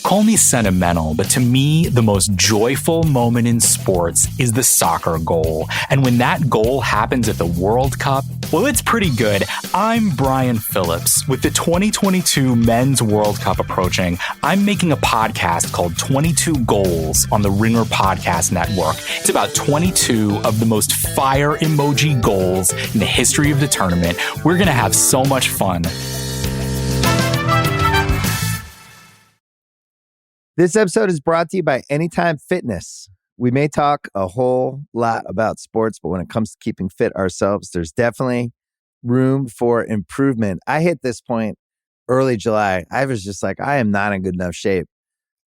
Call me sentimental, but to me, the most joyful moment in sports is the soccer goal. And when that goal happens at the World Cup, well, it's pretty good. I'm Brian Phillips. With the 2022 Men's World Cup approaching, I'm making a podcast called 22 Goals on the Ringer Podcast Network. It's about 22 of the most fire emoji goals in the history of the tournament. We're going to have so much fun. This episode is brought to you by Anytime Fitness. We may talk a whole lot about sports, but when it comes to keeping fit ourselves, there's definitely room for improvement. I hit this point early July. I was just like, I am not in good enough shape.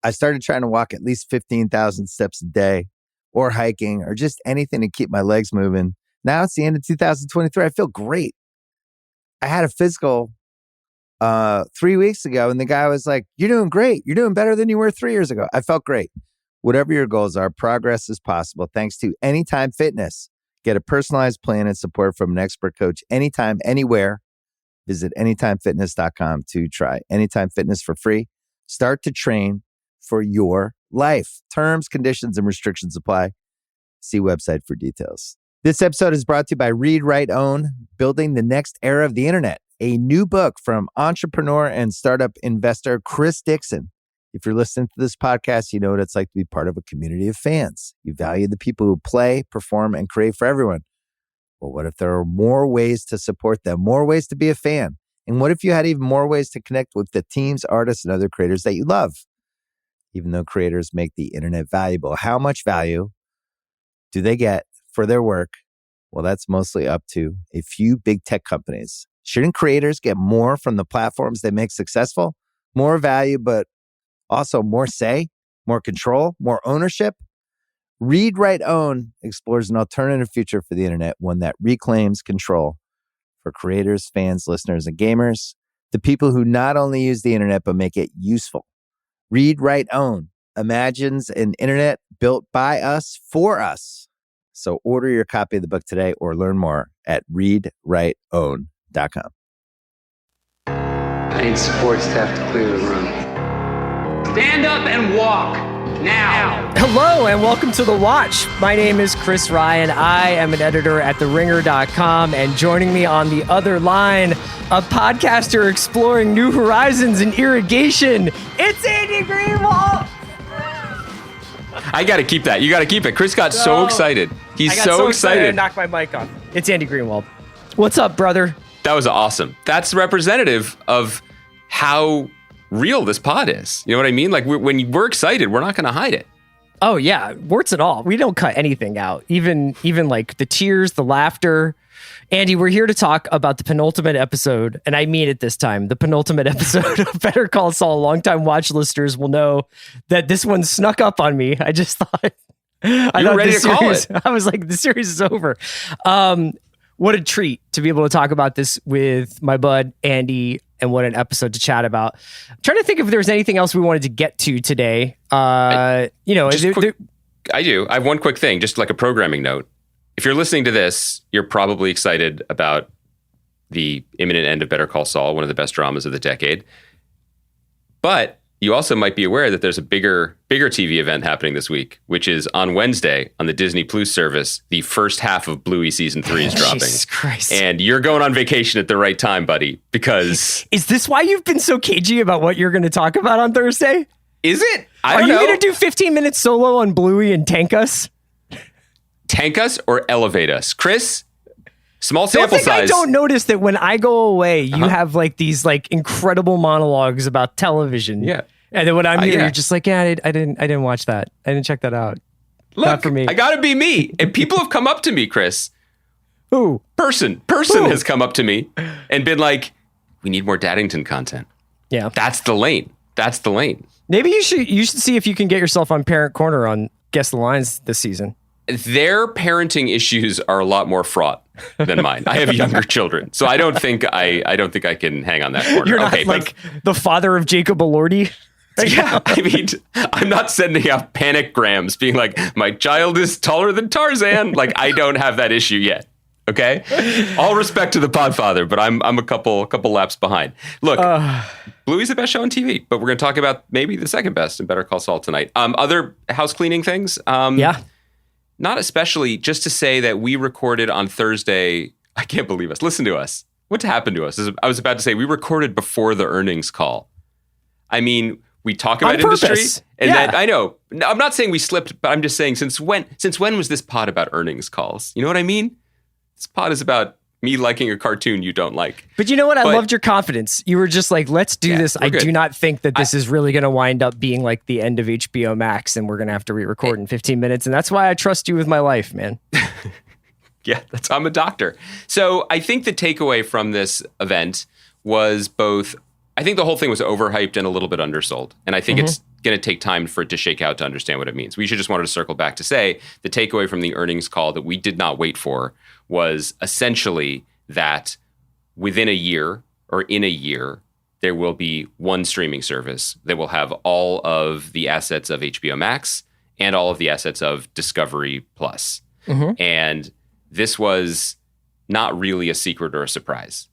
I started trying to walk at least 15,000 steps a day or hiking or just anything to keep my legs moving. Now it's the end of 2023. I feel great. I had a physical 3 weeks ago, and the guy was like, "You're doing great. You're doing better than you were 3 years ago." I felt great. Whatever your goals are, progress is possible thanks to Anytime Fitness. Get a personalized plan and support from an expert coach anytime, anywhere. Visit anytimefitness.com to try Anytime Fitness for free. Start to train for your life. Terms, conditions, and restrictions apply. See website for details. This episode is brought to you by Read, Write, Own, Building the Next Era of the Internet, a new book from entrepreneur and startup investor Chris Dixon. If you're listening to this podcast, you know what it's like to be part of a community of fans. You value the people who play, perform, and create for everyone. Well, what if there are more ways to support them, more ways to be a fan? And what if you had even more ways to connect with the teams, artists, and other creators that you love? Even though creators make the internet valuable, how much value do they get for their work? Well, that's mostly up to a few big tech companies. Shouldn't creators get more from the platforms they make successful? More value, but also more say, more control, more ownership? Read, Write, Own explores an alternative future for the internet, one that reclaims control for creators, fans, listeners, and gamers, the people who not only use the internet, but make it useful. Read, Write, Own imagines an internet built by us for us. So order your copy of the book today or learn more at readwriteown.com. I need supports to have to clear the room. Stand up and walk now. Hello and welcome to The Watch. My name is Chris Ryan. I am an editor at TheRinger.com, and joining me on the other line, a podcaster exploring new horizons in irrigation, it's Andy Greenwald. I got to keep that. You got to keep it. Chris got so excited. He's so excited. I knocked my mic off. It's Andy Greenwald. What's up, brother? That was awesome. That's representative of how real this pod is. You know what I mean? Like when we're excited, we're not going to hide it. Oh yeah, warts and all. We don't cut anything out. Even like the tears, the laughter. Andy, we're here to talk about the penultimate episode, and I mean it this time. The penultimate episode of Better Call Saul. Longtime watch listeners will know that this one snuck up on me. I just thought You're ready to call it. I was like, the series is over. What a treat to be able to talk about this with my bud Andy, and what an episode to chat about. I'm trying to think if there's anything else we wanted to get to today. I do. I have one quick thing, just like a programming note. If you're listening to this, you're probably excited about the imminent end of Better Call Saul, one of the best dramas of the decade. But you also might be aware that there's a bigger TV event happening this week, which is on Wednesday on the Disney Plus service. The first half of Bluey season 3 is dropping. Jesus Christ. And you're going on vacation at the right time, buddy, because... Is this why you've been so cagey about what you're going to talk about on Thursday? Is it? Are you going to do 15 minutes solo on Bluey and tank us? Tank us or elevate us? Chris, small sample size. I don't notice that when I go away, you have like these like incredible monologues about television. Yeah. And then when I'm here, you're just like, yeah, I didn't watch that. I didn't check that out. Look, not for me. I gotta be me. And people have come up to me, Chris. Who? Person has come up to me and been like, we need more Daddington content. Yeah. That's the lane. Maybe you should see if you can get yourself on Parent Corner on Guess the Lines this season. Their parenting issues are a lot more fraught than mine. I have younger children, so I don't think I can hang on that corner. You're not like the father of Jacob Elordi. Yeah, I mean, I'm not sending out panic-grams being like, my child is taller than Tarzan. Like, I don't have that issue yet. Okay? All respect to the podfather, but I'm a couple laps behind. Look, Bluey's the best show on TV, but we're going to talk about maybe the second best in Better Call Saul tonight. Other house cleaning things? Yeah. Not especially, just to say that we recorded on Thursday. I can't believe us. Listen to us. What happened to us? I was about to say we recorded before the earnings call. I mean, we talk about industry, and then I know. I'm not saying we slipped, but I'm just saying since when was this pod about earnings calls? You know what I mean? This pod is about me liking a cartoon you don't like. But you know what? I loved your confidence. You were just like, let's do this. I do not think that this is really going to wind up being like the end of HBO Max and we're going to have to re-record in 15 minutes. And that's why I trust you with my life, man. Yeah, I'm a doctor. So I think the takeaway from this event was both, I think the whole thing was overhyped and a little bit undersold. And I think it's going to take time for it to shake out to understand what it means. We should just wanted to circle back to say the takeaway from the earnings call that we did not wait for was essentially that within a year or in a year, there will be one streaming service that will have all of the assets of HBO Max and all of the assets of Discovery Plus. And this was not really a secret or a surprise.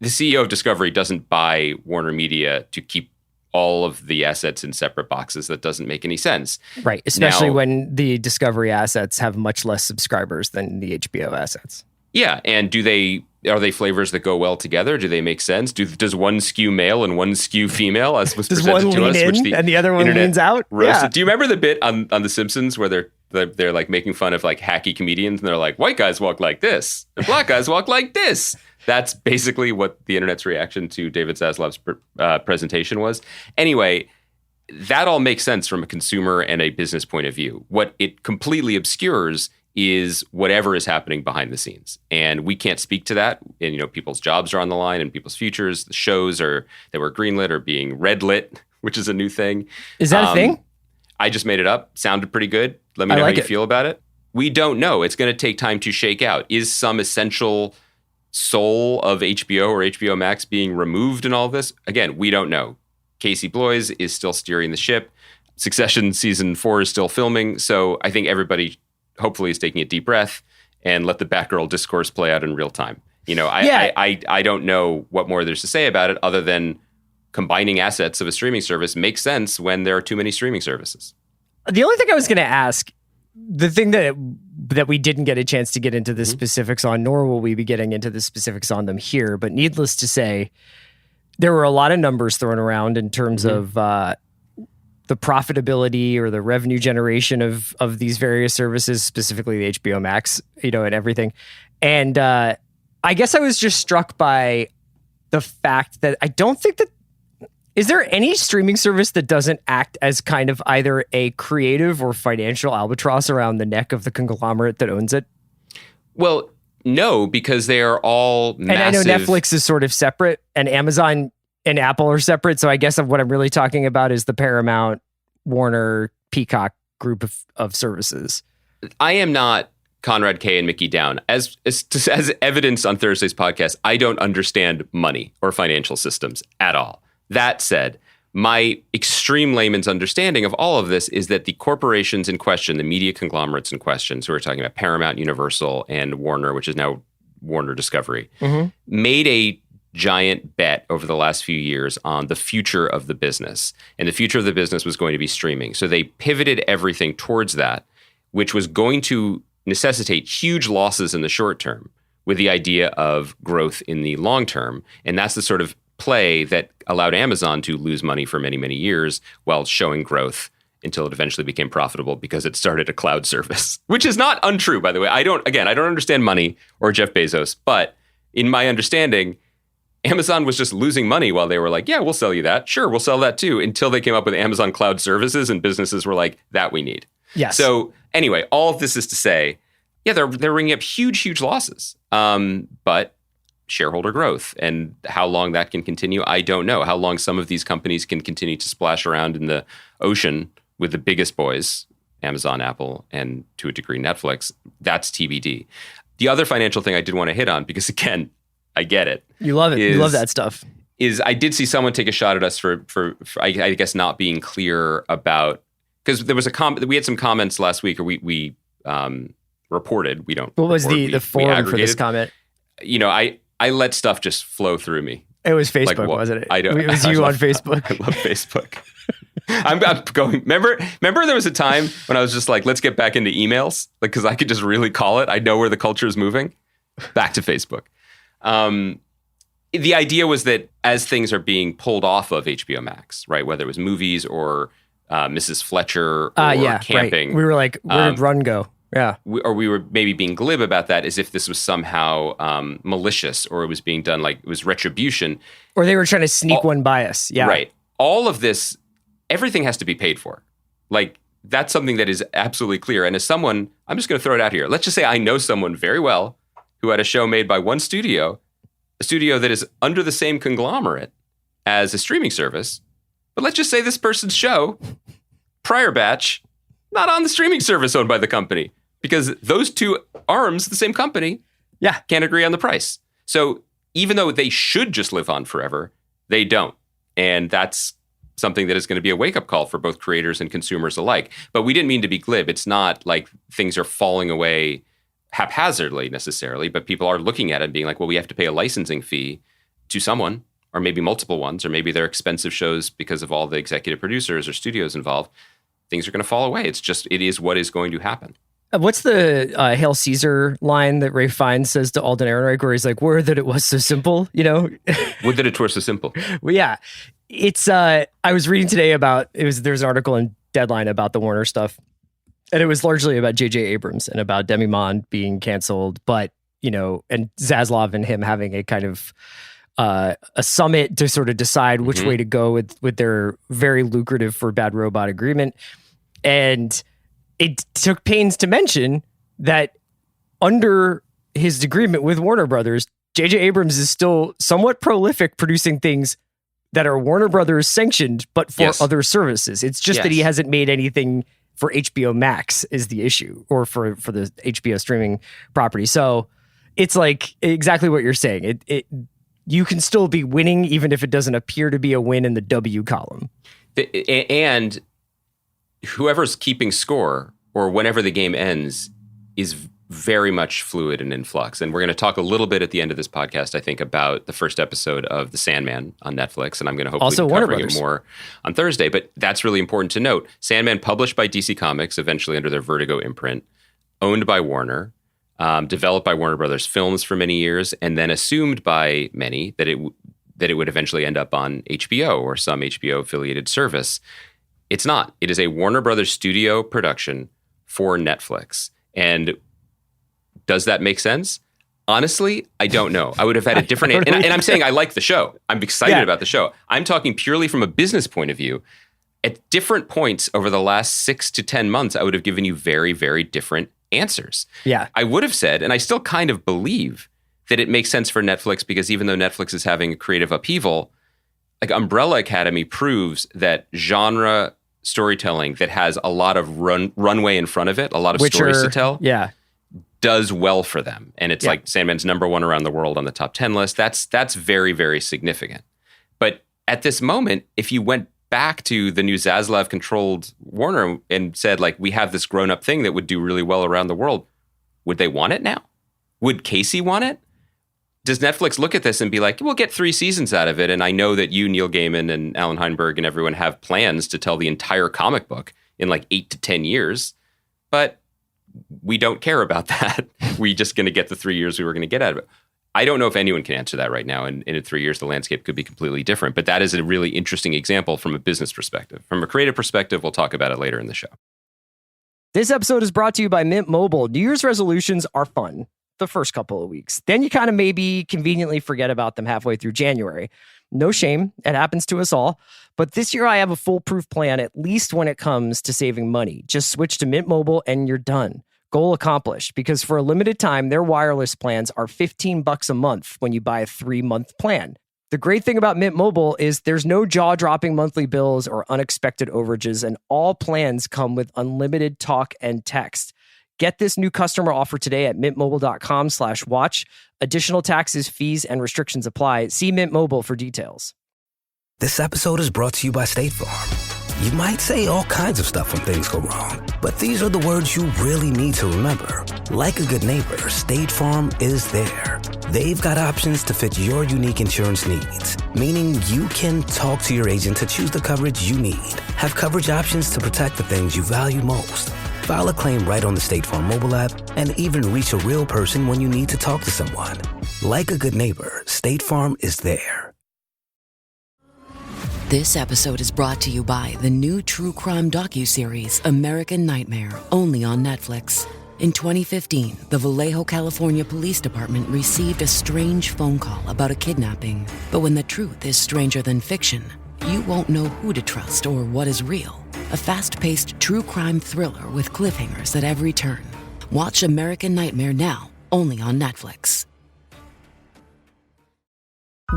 The CEO of Discovery doesn't buy Warner Media to keep all of the assets in separate boxes. That doesn't make any sense. Right. Especially when the Discovery assets have much less subscribers than the HBO assets. Yeah. And are they flavors that go well together? Do they make sense? Does one skew male and one skew female, as was presented to us, which and the other one leans out? Roasted? Yeah. Do you remember the bit on The Simpsons where they're like making fun of like hacky comedians and they're like, white guys walk like this and black guys walk like this? That's basically what the internet's reaction to David Zaslav's presentation was. Anyway, that all makes sense from a consumer and a business point of view. What it completely obscures is whatever is happening behind the scenes. And we can't speak to that. And, people's jobs are on the line and people's futures. The shows that were greenlit are being red lit, which is a new thing. Is that a thing? I just made it up. Sounded pretty good. Let me know how you feel about it. We don't know. It's going to take time to shake out. Is some essential soul of HBO or HBO Max being removed in all of this? Again, we don't know. Casey Bloys is still steering the ship. Succession season 4 is still filming. So I think everybody hopefully is taking a deep breath and let the Batgirl discourse play out in real time. I don't know what more there's to say about it other than combining assets of a streaming service makes sense when there are too many streaming services. The only thing I was going to ask, the thing that we didn't get a chance to get into the specifics on, nor will we be getting into the specifics on them here, but needless to say, there were a lot of numbers thrown around in terms of the profitability or the revenue generation of these various services, specifically the HBO Max, and everything. And I guess I was just struck by the fact that I don't think that, is there any streaming service that doesn't act as kind of either a creative or financial albatross around the neck of the conglomerate that owns it? Well, no, because they are all massive. And I know Netflix is sort of separate and Amazon and Apple are separate. So I guess what I'm really talking about is the Paramount, Warner, Peacock group of services. I am not Conrad K. and Mickey Down. As evidenced on Thursday's podcast, I don't understand money or financial systems at all. That said, my extreme layman's understanding of all of this is that the corporations in question, the media conglomerates in question, so we're talking about Paramount, Universal, and Warner, which is now Warner Discovery, made a giant bet over the last few years on the future of the business. And the future of the business was going to be streaming. So they pivoted everything towards that, which was going to necessitate huge losses in the short term with the idea of growth in the long term. And that's the sort of play that allowed Amazon to lose money for many, many years while showing growth until it eventually became profitable because it started a cloud service, which is not untrue, by the way. I don't understand money or Jeff Bezos, but in my understanding, Amazon was just losing money while they were like, yeah, we'll sell you that. Sure, we'll sell that too, until they came up with Amazon Cloud Services and businesses were like, that we need. Yes. So anyway, all of this is to say, yeah, they're ringing up huge losses. But shareholder growth and how long that can continue, I don't know. How long some of these companies can continue to splash around in the ocean with the biggest boys, Amazon, Apple, and to a degree Netflix, that's TBD. The other financial thing I did want to hit on, because again, I get it. You love it. You love that stuff. Is I did see someone take a shot at us for I guess not being clear about, because there was we had some comments last week, or we reported. We don't. What was report, the forum for this comment? I let stuff just flow through me. It was Facebook, Like, wasn't it? I don't. It was you on Facebook. I love Facebook. I'm going. Remember, there was a time when I was just like, let's get back into emails, like because I could just really call it. I know where the culture is moving. Back to Facebook. The idea was that as things are being pulled off of HBO Max, right, whether it was movies or Mrs. Fletcher or camping, right. We were like, where did Run go? Yeah. We were maybe being glib about that as if this was somehow malicious or it was being done like it was retribution. Or they were trying to sneak one by us. Yeah. Right. All of this, everything has to be paid for. Like, that's something that is absolutely clear. And as someone, I'm just going to throw it out here. Let's just say I know someone very well who had a show made by one studio, a studio that is under the same conglomerate as a streaming service. But let's just say this person's show, prior batch, not on the streaming service owned by the company. Because those two arms, the same company, can't agree on the price. So even though they should just live on forever, they don't. And that's something that is going to be a wake-up call for both creators and consumers alike. But we didn't mean to be glib. It's not like things are falling away haphazardly necessarily, but people are looking at it and being like, well, we have to pay a licensing fee to someone, or maybe multiple ones, or maybe they're expensive shows because of all the executive producers or studios involved. Things are going to fall away. It is what is going to happen. What's the Hail Caesar line that Ralph Fiennes says to Alden Ehrenreich, where he's like, "Word that it was so simple," you know? Would that it were so simple. Well, yeah. It's, I was reading today about, there's an article in Deadline about the Warner stuff, and it was largely about J.J. Abrams and about Demi Moore being canceled, but, you know, and Zaslav and him having a kind of a summit to sort of decide which way to go with their very lucrative For Bad Robot agreement. And it took pains to mention that under his agreement with Warner Brothers, J.J. Abrams is still somewhat prolific producing things that are Warner Brothers sanctioned, but for other services. It's just that he hasn't made anything for HBO Max is the issue, or for the HBO streaming property. So it's like exactly what you're saying. You can still be winning even if it doesn't appear to be a win in the W column. And whoever's keeping score or whenever the game ends is very much fluid and in flux. And we're going to talk a little bit at the end of this podcast, I think, about the first episode of The Sandman on Netflix. And I'm going to hopefully be covering it more on Thursday. But that's really important to note. Sandman, published by DC Comics, eventually under their Vertigo imprint, owned by Warner, developed by Warner Brothers Films for many years, and then assumed by many that it would eventually end up on HBO or some HBO affiliated service. It's not. It is a Warner Brothers studio production for Netflix. And does that make sense? Honestly, I don't know. I would have had a different... and I'm saying I like the show. I'm excited about the show. I'm talking purely from a business point of view. At different points over the last 6 to 10 months, I would have given you very, very different answers. Yeah. I would have said, and I still kind of believe, that it makes sense for Netflix because even though Netflix is having a creative upheaval, like Umbrella Academy proves that genre storytelling that has a lot of runway in front of it, a lot of stories to tell, does well for them. And it's like Sandman's #1 around the world on the top 10 list. That's very, very significant. But at this moment, if you went back to the new Zaslav-controlled Warner and said, like, we have this grown-up thing that would do really well around the world, would they want it now? Would Casey want it? Does Netflix look at this and be like, we'll get 3 seasons out of it, and I know that you, Neil Gaiman, and Alan Heinberg and everyone have plans to tell the entire comic book in like 8 to 10 years, but we don't care about that. We're just going to get the 3 years we were going to get out of it. I don't know if anyone can answer that right now, and in 3 years, the landscape could be completely different, but that is a really interesting example from a business perspective. From a creative perspective, we'll talk about it later in the show. This episode is brought to you by Mint Mobile. New Year's resolutions are fun the first couple of weeks. Then you kind of maybe conveniently forget about them halfway through January. No shame. It happens to us all. But this year I have a foolproof plan, at least when it comes to saving money. Just switch to Mint Mobile and you're done. Goal accomplished, because for a limited time, their wireless plans are $15 a month when you buy a 3-month plan. The great thing about Mint Mobile is there's no jaw-dropping monthly bills or unexpected overages, and all plans come with unlimited talk and text. Get this new customer offer today at mintmobile.com/watch. Additional taxes, fees, and restrictions apply. See Mint Mobile for details. This episode is brought to you by State Farm. You might say all kinds of stuff when things go wrong, but these are the words you really need to remember. Like a good neighbor, State Farm is there. They've got options to fit your unique insurance needs, meaning you can talk to your agent to choose the coverage you need, have coverage options to protect the things you value most, file a claim right on the State Farm mobile app, and even reach a real person when you need to talk to someone. Like a good neighbor, State Farm is there. This episode is brought to you by the new true crime docuseries American Nightmare, only on Netflix. In 2015, the Vallejo, California Police Department received a strange phone call about a kidnapping. But when the truth is stranger than fiction, you won't know who to trust or what is real. A fast-paced true crime thriller with cliffhangers at every turn. Watch American Nightmare now, only on Netflix.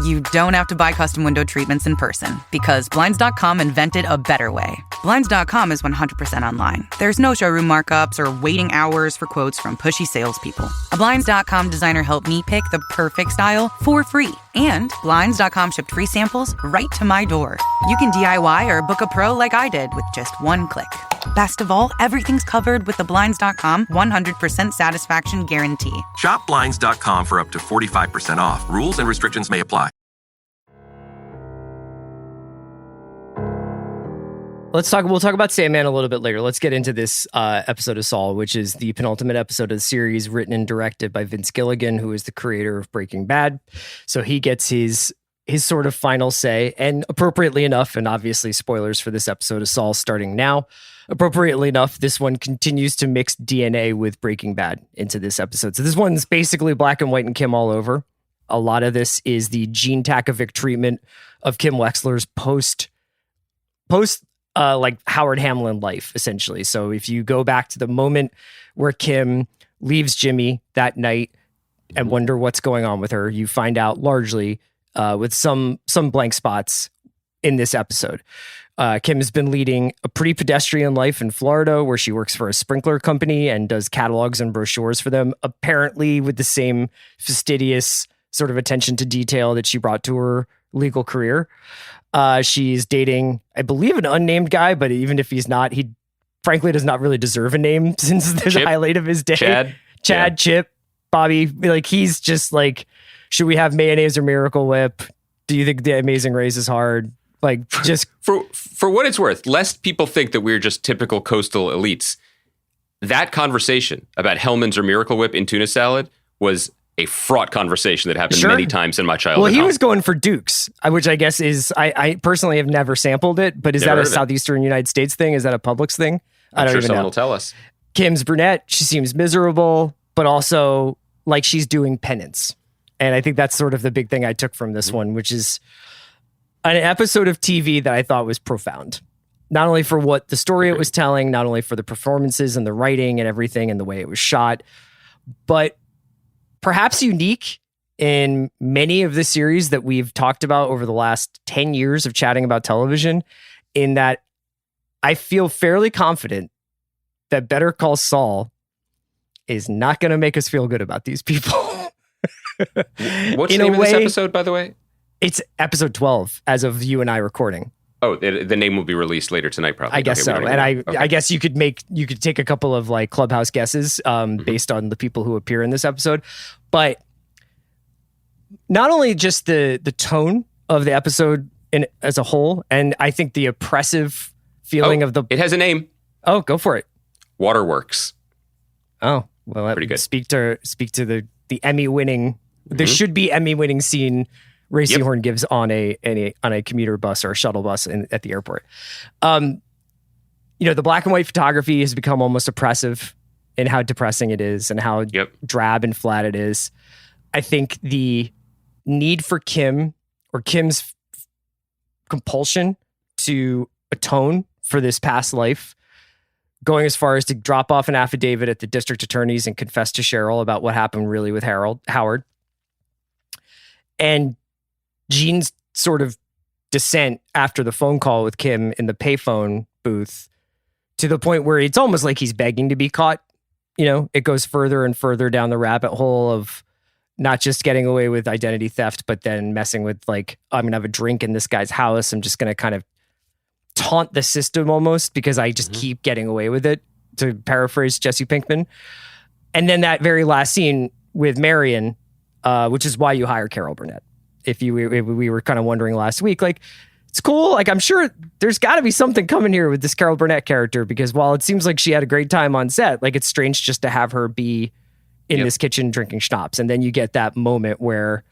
You don't have to buy custom window treatments in person because Blinds.com invented a better way. Blinds.com is 100% online. There's no showroom markups or waiting hours for quotes from pushy salespeople. A Blinds.com designer helped me pick the perfect style for free. And Blinds.com shipped free samples right to my door. You can DIY or book a pro like I did with just one click. Best of all, everything's covered with the Blinds.com 100% satisfaction guarantee. Shop Blinds.com for up to 45% off. Rules and restrictions may apply. We'll talk about Sandman a little bit later. Let's get into this episode of Saul, which is the penultimate episode of the series, written and directed by Vince Gilligan, who is the creator of Breaking Bad. So he gets his sort of final say, and appropriately enough, and obviously spoilers for this episode of Saul starting now, appropriately enough, this one continues to mix DNA with Breaking Bad into this episode. So this one's basically black and white and Kim all over. A lot of this is the Gene Takovic treatment of Kim Wexler's post like Howard Hamlin life, essentially. So if you go back to the moment where Kim leaves Jimmy that night and wonder what's going on with her, you find out largely with some blank spots in this episode. Kim has been leading a pretty pedestrian life in Florida, where she works for a sprinkler company and does catalogs and brochures for them, apparently with the same fastidious sort of attention to detail that she brought to her legal career. She's dating, I believe, an unnamed guy, but even if he's not, he frankly does not really deserve a name since there's a highlight of his day. Chad, yeah. Chip, Bobby. Like, he's just like, should we have mayonnaise or Miracle Whip? Do you think The Amazing Race is hard? Like, just for what it's worth, lest people think that we're just typical coastal elites, that conversation about Hellman's or Miracle Whip in tuna salad was a fraught conversation that happened many times in my childhood. Well, he was going for Duke's, which I guess is, I personally have never sampled it, but is that a Southeastern United States thing? Is that a Publix thing? I don't even know. Someone will tell us. Kim's brunette. She seems miserable, but also like she's doing penance. And I think that's sort of the big thing I took from this one, which is an episode of TV that I thought was profound. Not only for what the story it was telling, not only for the performances and the writing and everything and the way it was shot, but perhaps unique in many of the series that we've talked about over the last 10 years of chatting about television, in that I feel fairly confident that Better Call Saul is not going to make us feel good about these people. What's the name of this episode, by the way? It's episode 12 as of you and I recording. Oh, the name will be released later tonight, probably. I guess so. And I guess you could take a couple of like Clubhouse guesses based on the people who appear in this episode. But not only just the tone of the episode as a whole, and I think the oppressive feeling of the... It has a name. Oh, go for it. Waterworks. Oh, well, pretty good. Speak to the Emmy-winning... There should be Emmy-winning scene Rhea Seehorn gives on a commuter bus or a shuttle bus at the airport. The black and white photography has become almost oppressive in how depressing it is and how drab and flat it is. I think the need for Kim's compulsion to atone for this past life, going as far as to drop off an affidavit at the district attorney's and confess to Cheryl about what happened really with Howard. And Gene's sort of descent after the phone call with Kim in the payphone booth, to the point where it's almost like he's begging to be caught. It goes further and further down the rabbit hole of not just getting away with identity theft, but then messing with like, I'm going to have a drink in this guy's house. I'm just going to kind of taunt the system almost because I just keep getting away with it, to paraphrase Jesse Pinkman. And then that very last scene with Marion, which is why you hire Carol Burnett. If we were kind of wondering last week, like, it's cool. Like, I'm sure there's got to be something coming here with this Carol Burnett character, because while it seems like she had a great time on set, like, it's strange just to have her be in this kitchen drinking schnapps. And then you get that moment where,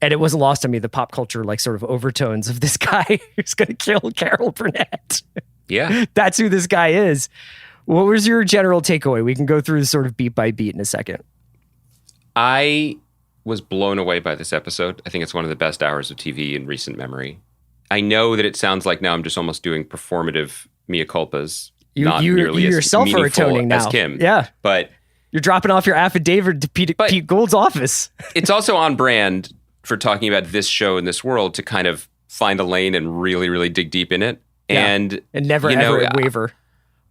and it wasn't lost on me, the pop culture, like, sort of overtones of this guy who's going to kill Carol Burnett. Yeah. That's who this guy is. What was your general takeaway? We can go through sort of beat by beat in a second. I was blown away by this episode. I think it's one of the best hours of TV in recent memory. I know that it sounds like now I'm just almost doing performative mea culpas. You not nearly as yourself are meaningful atoning now. as Kim. Yeah. But you're dropping off your affidavit to Pete Gould's office. It's also on brand for talking about this show in this world to kind of find a lane and really, really dig deep in it. Yeah. And never, ever waver.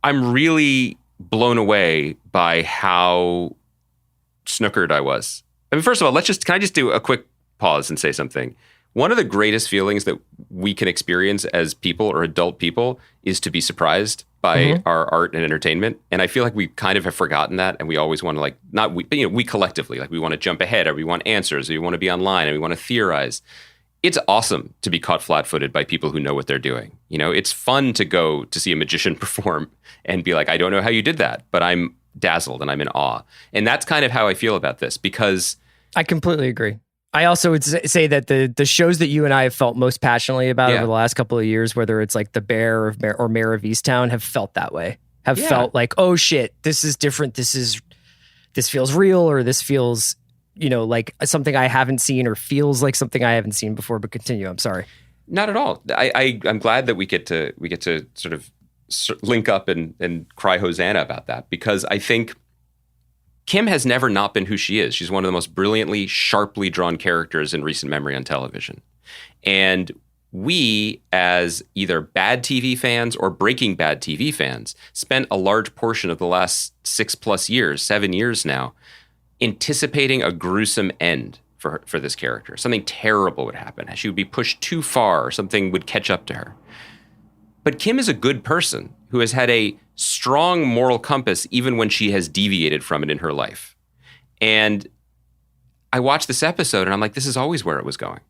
I'm really blown away by how snookered I was. I mean, first of all, can I just do a quick pause and say something? One of the greatest feelings that we can experience as people or adult people is to be surprised by our art and entertainment. And I feel like we kind of have forgotten that. And we always want to, like, not we, but, you know, we collectively, like, we want to jump ahead, or we want answers, or we want to be online, and we want to theorize. It's awesome to be caught flat-footed by people who know what they're doing. You know, it's fun to go to see a magician perform and be like, I don't know how you did that, but I'm dazzled and I'm in awe. And that's kind of how I feel about this, because I completely agree. I also would say that the shows that you and I have felt most passionately about over the last couple of years, whether it's like The Bear or Mayor of Easttown, have felt that way. Have felt like, oh shit, this is different. This feels real, or this feels, you know, like something I haven't seen, or feels like something I haven't seen before. But continue. I'm sorry. Not at all. I'm glad that we get to sort of link up and cry Hosanna about that, because I think Kim has never not been who she is. She's one of the most brilliantly, sharply drawn characters in recent memory on television. And we, as either bad TV fans or Breaking Bad TV fans, spent a large portion of the last 7 years now, anticipating a gruesome end for this character. Something terrible would happen. She would be pushed too far, or something would catch up to her. But Kim is a good person who has had a strong moral compass even when she has deviated from it in her life. And I watched this episode and I'm like, this is always where it was going.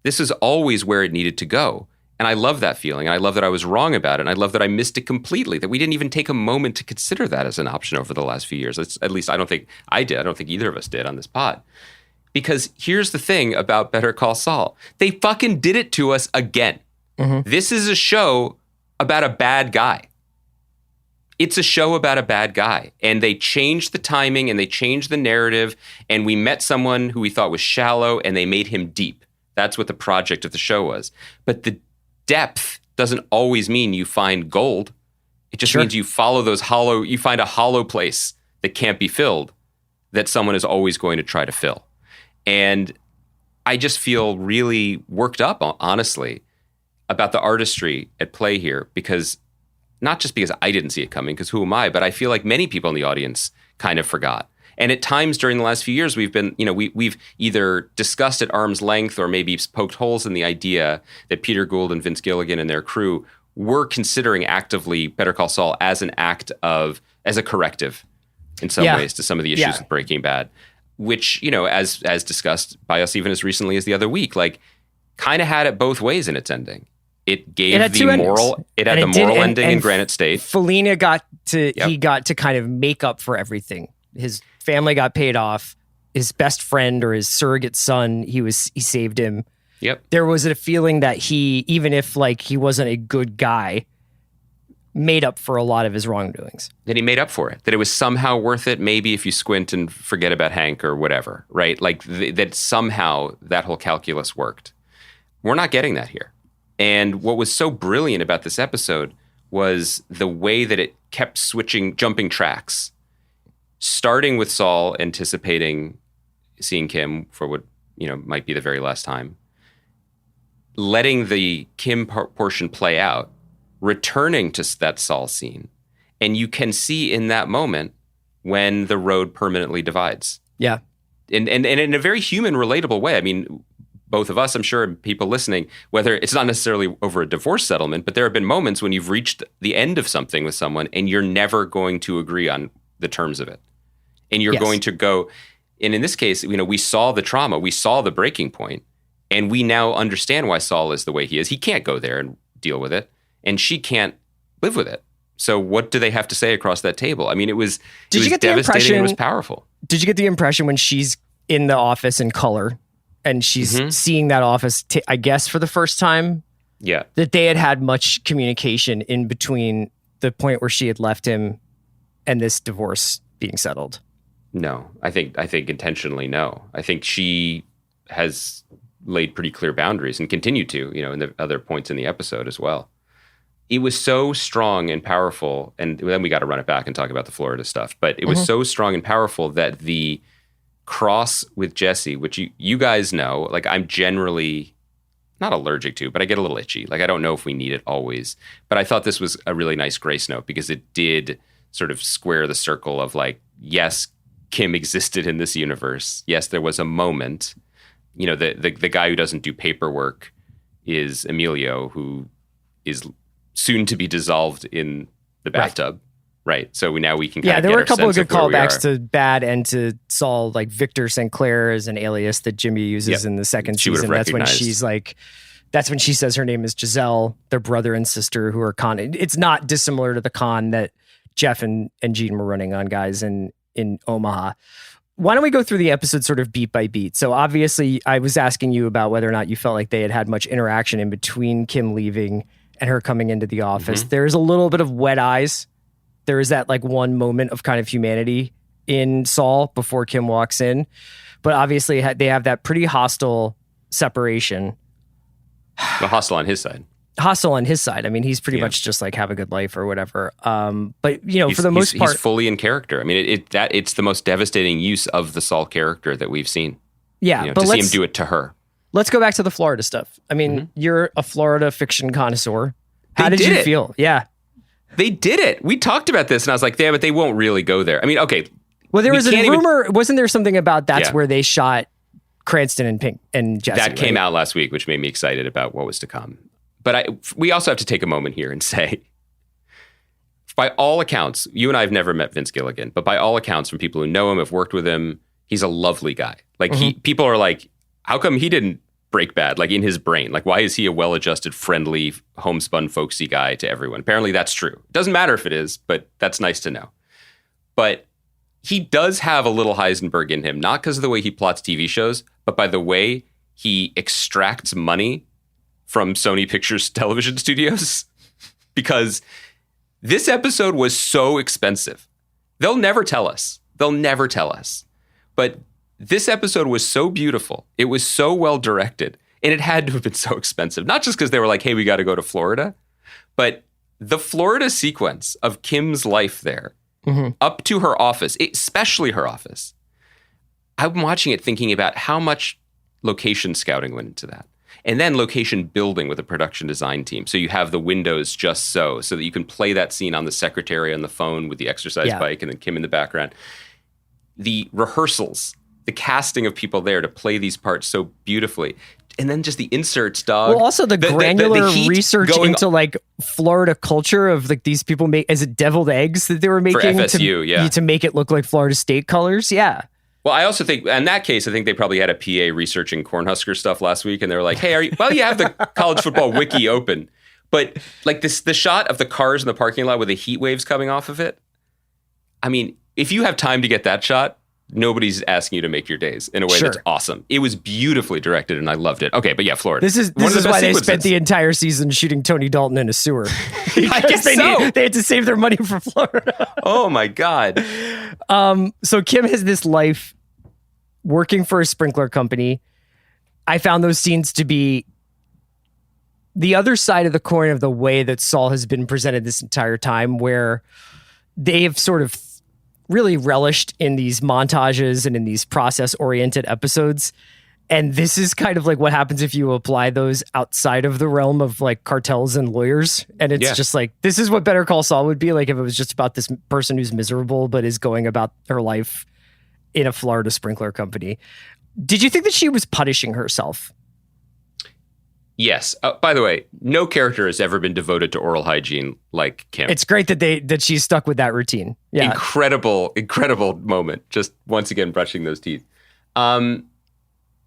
This is always where it needed to go. And I love that feeling. And I love that I was wrong about it. And I love that I missed it completely, that we didn't even take a moment to consider that as an option over the last few years. At least I don't think I did. I don't think either of us did on this pod. Because here's the thing about Better Call Saul. They fucking did it to us again. This is a show about a bad guy. It's a show about a bad guy. And they changed the timing and they changed the narrative. And we met someone who we thought was shallow and they made him deep. That's what the project of the show was. But the depth doesn't always mean you find gold. It just means you follow you find a hollow place that can't be filled, that someone is always going to try to fill. And I just feel really worked up, honestly, about the artistry at play here, because not just because I didn't see it coming, because who am I, but I feel like many people in the audience kind of forgot. And at times during the last few years, we've been, you know, we've either discussed at arm's length or maybe poked holes in the idea that Peter Gould and Vince Gilligan and their crew were considering actively Better Call Saul as a corrective in some ways to some of the issues with Breaking Bad, which, you know, as discussed by us even as recently as the other week, like, kind of had it both ways in its ending. It gave the moral ending in Granite State. Felina got to kind of make up for everything. His family got paid off. His best friend, or his surrogate son, he saved him. Yep. There was a feeling that he, even if like he wasn't a good guy, made up for a lot of his wrongdoings. That he made up for it. That it was somehow worth it, maybe if you squint and forget about Hank or whatever, right? Like that somehow that whole calculus worked. We're not getting that here. And what was so brilliant about this episode was the way that it kept jumping tracks, starting with Saul anticipating seeing Kim for what, you know, might be the very last time, letting the Kim portion play out, returning to that Saul scene. And you can see in that moment when the road permanently divides. Yeah. And in a very human, relatable way. I mean, both of us, I'm sure, and people listening, whether it's not necessarily over a divorce settlement, but there have been moments when you've reached the end of something with someone and you're never going to agree on the terms of it. And you're going to go, And in this case, we saw the trauma, we saw the breaking point, and we now understand why Saul is the way he is. He can't go there and deal with it, and she can't live with it. So what do they have to say across that table? I mean, it was devastating. It was powerful. Did you get the impression when she's in the office in color and she's seeing that office, I guess, for the first time? Yeah. That they had much communication in between the point where she had left him and this divorce being settled? No, I think intentionally no. I think she has laid pretty clear boundaries and continued to, in the other points in the episode as well. It was so strong and powerful, and then we got to run it back and talk about the Florida stuff, but it was so strong and powerful that the cross with Jesse, which you guys know, like I'm generally not allergic to, but I get a little itchy. Like I don't know if we need it always, but I thought this was a really nice grace note because it did sort of square the circle of like, yes, Kim existed in this universe. Yes, there was a moment. The guy who doesn't do paperwork is Emilio, who is soon to be dissolved in the bathtub. Right. So now we can kind of there get were a couple of good callbacks to Bad and to Saul, like Victor St. Clair is an alias that Jimmy uses in the second season. That's when she's like, that's when she says her name is Giselle, their brother and sister who are con. It's not dissimilar to the con that Jeff and Gene were running on guys in Omaha. Why don't we go through the episode sort of beat by beat? So obviously I was asking you about whether or not you felt like they had much interaction in between Kim leaving and her coming into the office. There's a little bit of wet eyes. There is that like one moment of kind of humanity in Saul before Kim walks in. But obviously they have that pretty hostile separation. Well, hostile on his side. Hostile on his side. I mean, he's pretty much just like have a good life or whatever. But for the most part, he's fully in character. I mean, it's the most devastating use of the Saul character that we've seen. Yeah, but to see him do it to her. Let's go back to the Florida stuff. I mean, you're a Florida fiction connoisseur. How did you feel? Yeah. They did it. We talked about this and I was like, yeah, but they won't really go there. I mean, okay. Well, there was a rumor. Wasn't there something about that's where they shot Cranston and Pink and Jesse? That came out last week, which made me excited about what was to come. But we also have to take a moment here and say, by all accounts, you and I have never met Vince Gilligan, but by all accounts from people who know him, have worked with him, he's a lovely guy. Like people are like, how come he didn't break bad? Like in his brain, like why is he a well-adjusted, friendly, homespun, folksy guy to everyone? Apparently that's true. It doesn't matter if it is, but that's nice to know. But he does have a little Heisenberg in him, not because of the way he plots TV shows, but by the way he extracts money from Sony Pictures television studios. Because this episode was so expensive. They'll never tell us. But this episode was so beautiful. It was so well directed. And it had to have been so expensive. Not just because they were like, hey, we got to go to Florida. But the Florida sequence of Kim's life there, up to her office, especially her office. I'm watching it thinking about how much location scouting went into that. And then location building with a production design team. So you have the windows just so that you can play that scene on the secretary on the phone with the exercise bike and then Kim in the background. The rehearsals, the casting of people there to play these parts so beautifully. And then just the inserts, dog. Well, also the granular research into like Florida culture of like these people make, is it deviled eggs that they were making for FSU, to make it look like Florida State colors? Yeah. Well, I also think, in that case, I think they probably had a PA researching Cornhusker stuff last week, and they were like, hey, you have the college football wiki open. But like the shot of the cars in the parking lot with the heat waves coming off of it, I mean, if you have time to get that shot, nobody's asking you to make your days in a way that's awesome. It was beautifully directed, and I loved it. Okay, but yeah, Florida. This is why they spent the entire season shooting Tony Dalton in a sewer. I guess they had to save their money for Florida. Oh my God. So Kim has this life working for a sprinkler company. I found those scenes to be the other side of the coin of the way that Saul has been presented this entire time, where they have sort of really relished in these montages and in these process-oriented episodes. And this is kind of like what happens if you apply those outside of the realm of like cartels and lawyers. And it's just like, this is what Better Call Saul would be like if it was just about this person who's miserable but is going about her life in a Florida sprinkler company. Did you think that she was punishing herself? Yes. By the way, no character has ever been devoted to oral hygiene like Kim. It's great that she's stuck with that routine. Yeah. Incredible moment. Just once again, brushing those teeth.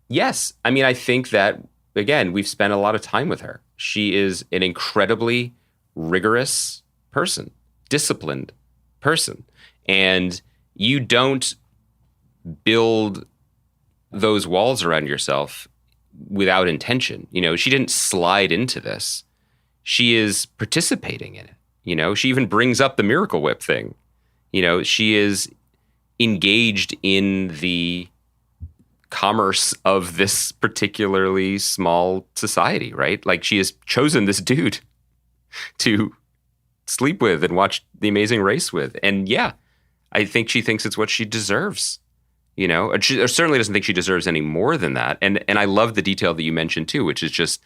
Yes. I mean, I think that, again, we've spent a lot of time with her. She is an incredibly rigorous person, disciplined person. And you don't build those walls around yourself without intention. You know, she didn't slide into this. She is participating in it. You know, she even brings up the Miracle Whip thing. You know, she is engaged in the commerce of this particularly small society, right? Like, she has chosen this dude to sleep with and watch The Amazing Race with. And yeah, I think she thinks it's what she deserves. You know, or she certainly doesn't think she deserves any more than that. And I love the detail that you mentioned too, which is just,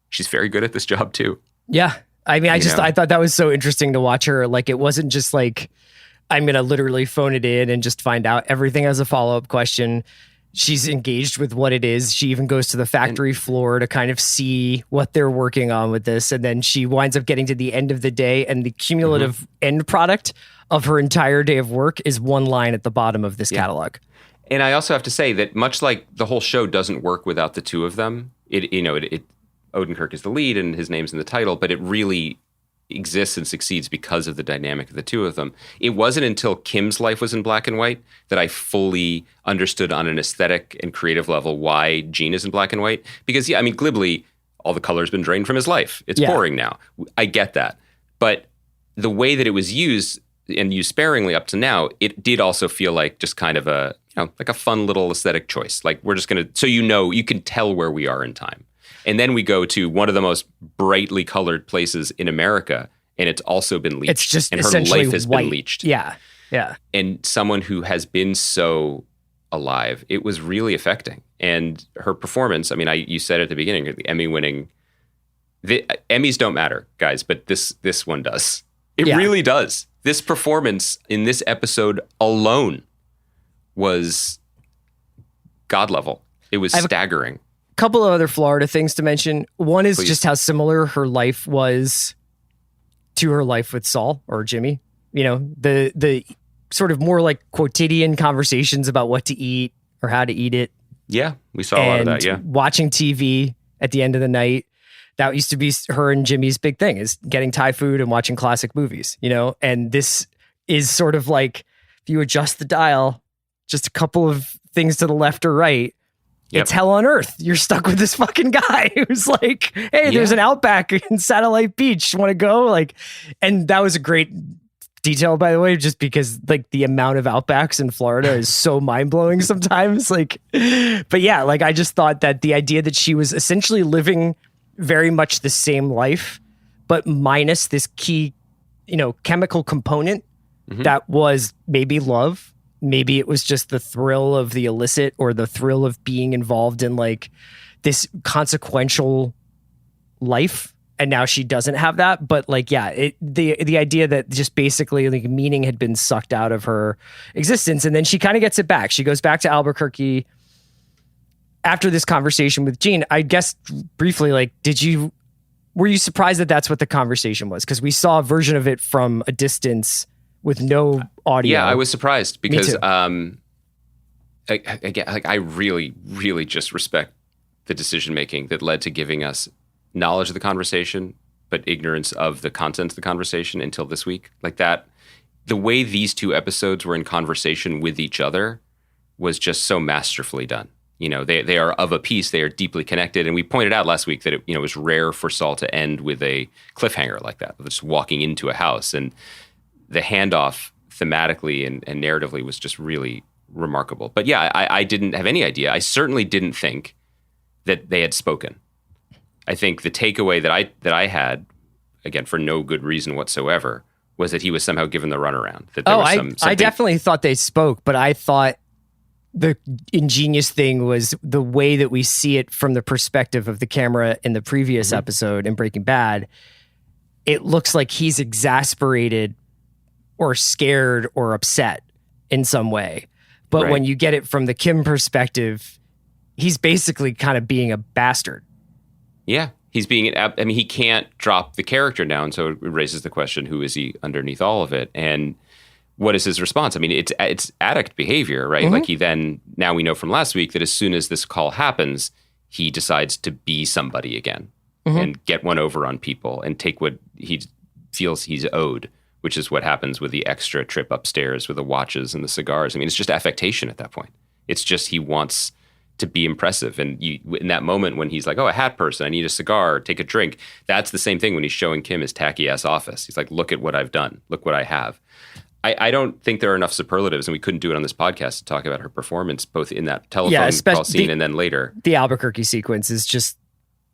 she's very good at this job too. Yeah. I mean, I thought that was so interesting to watch her. Like, it wasn't just like, I'm going to literally phone it in and just find out. Everything has a follow-up question. She's engaged with what it is. She even goes to the factory floor to kind of see what they're working on with this. And then she winds up getting to the end of the day, and the cumulative end product of her entire day of work is one line at the bottom of this catalog. And I also have to say that much like the whole show doesn't work without the two of them, Odenkirk is the lead and his name's in the title, but it really exists and succeeds because of the dynamic of the two of them. It wasn't until Kim's life was in black and white that I fully understood on an aesthetic and creative level why Gene is in black and white. Because, yeah, I mean, glibly, all the color's been drained from his life. It's boring now. I get that. But the way that it was used, and used sparingly up to now, it did also feel like just kind of a, like a fun little aesthetic choice. Like, we're just going to, so you can tell where we are in time. And then we go to one of the most brightly colored places in America, and it's also been leached. It's just and her essentially life has white. been leached. Yeah. And someone who has been so alive, it was really affecting. And her performance, I mean, you said at the beginning, the Emmy-winning, the Emmys don't matter, guys, but this one does. It really does. This performance in this episode alone was God level. It was staggering. Couple of other Florida things to mention. One is just how similar her life was to her life with Saul or Jimmy. You know, the sort of more like quotidian conversations about what to eat or how to eat it. Yeah, we saw a lot of that, yeah. Watching TV at the end of the night. That used to be her and Jimmy's big thing, is getting Thai food and watching classic movies, you know? And this is sort of like, if you adjust the dial just a couple of things to the left or right, it's hell on earth. You're stuck with this fucking guy who's like, hey, there's an Outback in Satellite Beach. Want to go? Like, and that was a great detail, by the way, just because like the amount of Outbacks in Florida is so mind blowing sometimes. Like, but yeah, like I just thought that the idea that she was essentially living very much the same life, but minus this key, chemical component that was maybe love. Maybe it was just the thrill of the illicit or the thrill of being involved in like this consequential life. And now she doesn't have that. But like, yeah, the idea that just basically like meaning had been sucked out of her existence. And then she kind of gets it back. She goes back to Albuquerque after this conversation with Gene. I guess briefly, like, were you surprised that that's what the conversation was? Because we saw a version of it from a distance with no audio. Yeah, I was surprised because again, I really, really just respect the decision making that led to giving us knowledge of the conversation, but ignorance of the content of the conversation until this week. Like that, the way these two episodes were in conversation with each other was just so masterfully done. You know, they are of a piece. They are deeply connected. And we pointed out last week that it was rare for Saul to end with a cliffhanger like that, just walking into a house. And the handoff thematically and narratively was just really remarkable. But yeah, I didn't have any idea. I certainly didn't think that they had spoken. I think the takeaway that I had, again, for no good reason whatsoever, was that he was somehow given the runaround. That there was I definitely thought they spoke, but I thought the ingenious thing was the way that we see it from the perspective of the camera in the previous episode in Breaking Bad. It looks like he's exasperated or scared or upset in some way. But when you get it from the Kim perspective, he's basically kind of being a bastard. Yeah. He's being, I mean, he can't drop the character down. So it raises the question, who is he underneath all of it? And what is his response? I mean, it's addict behavior, right? Like he then, now we know from last week that as soon as this call happens, he decides to be somebody again and get one over on people and take what he feels he's owed, which is what happens with the extra trip upstairs with the watches and the cigars. I mean, it's just affectation at that point. It's just he wants to be impressive. And in that moment when he's like, oh, a hat person, I need a cigar, take a drink. That's the same thing when he's showing Kim his tacky ass office. He's like, look at what I've done. Look what I have. I don't think there are enough superlatives, and we couldn't do it on this podcast to talk about her performance, both in that telephone call scene and then later. The Albuquerque sequence is just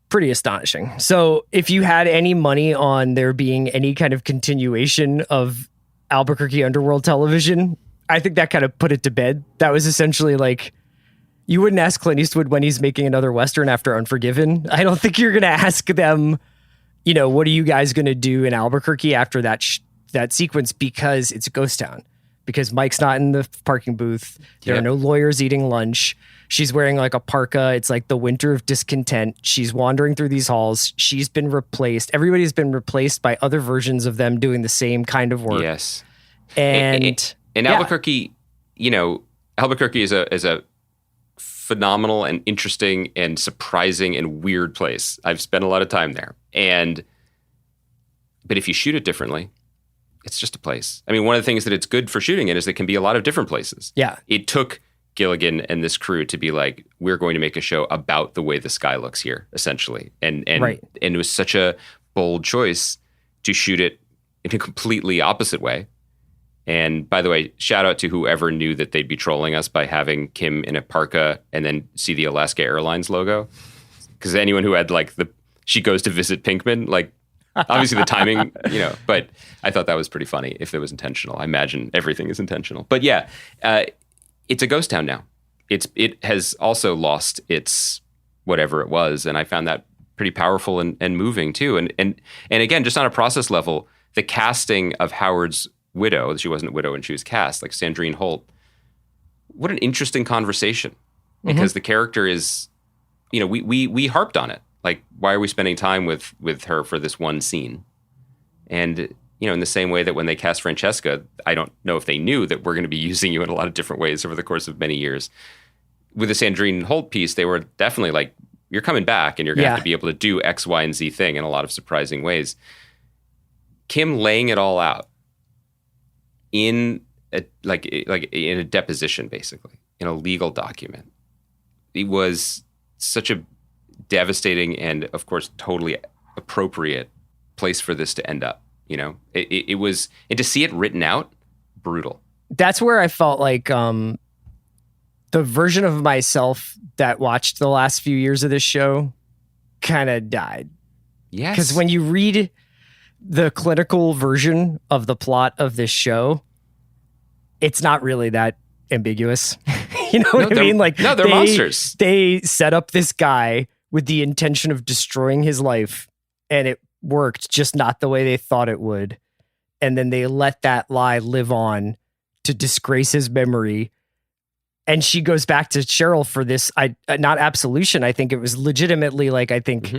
pretty astonishing. So if you had any money on there being any kind of continuation of Albuquerque underworld television, I think that kind of put it to bed. That was essentially like, you wouldn't ask Clint Eastwood when he's making another Western after Unforgiven. I don't think you're going to ask them, you know, what are you guys going to do in Albuquerque after that that sequence, because it's a ghost town, because Mike's not in the parking booth. There are no lawyers eating lunch. She's wearing like a parka. It's like the winter of discontent. She's wandering through these halls. She's been replaced. Everybody's been replaced by other versions of them doing the same kind of work. Yes. And Albuquerque, you know, Albuquerque is a phenomenal and interesting and surprising and weird place. I've spent a lot of time there. But if you shoot it differently, it's just a place. I mean, one of the things that it's good for shooting in is it can be a lot of different places. Yeah. It took Gilligan and this crew to be like, we're going to make a show about the way the sky looks here, essentially. And it was such a bold choice to shoot it in a completely opposite way. And by the way, shout out to whoever knew that they'd be trolling us by having Kim in a parka and then see the Alaska Airlines logo. Because anyone who had like she goes to visit Pinkman, like, obviously the timing, you know, but I thought that was pretty funny if it was intentional. I imagine everything is intentional. But yeah, it's a ghost town now. It has also lost its whatever it was, and I found that pretty powerful and moving too. And again, just on a process level, the casting of Howard's widow, she wasn't a widow when she was cast, like Sandrine Holt, what an interesting conversation. Because the character is, you know, we harped on it. Like, why are we spending time with her for this one scene? And, you know, in the same way that when they cast Francesca, I don't know if they knew that we're going to be using you in a lot of different ways over the course of many years. With the Sandrine Holt piece, they were definitely like, you're coming back and you're going to have to be able to do X, Y, and Z thing in a lot of surprising ways. Kim laying it all out in like in a deposition, basically, in a legal document. It was such a devastating and, of course, totally appropriate place for this to end up. You know, it was, and to see it written out, brutal. That's where I felt like the version of myself that watched the last few years of this show kind of died. Yes. Because when you read the clinical version of the plot of this show, it's not really that ambiguous. You know what I mean? Like, no, they're monsters. They set up this guy with the intention of destroying his life, and it worked, just not the way they thought it would. And then they let that lie live on to disgrace his memory. And she goes back to Cheryl for this, not absolution. I think it was legitimately like, I think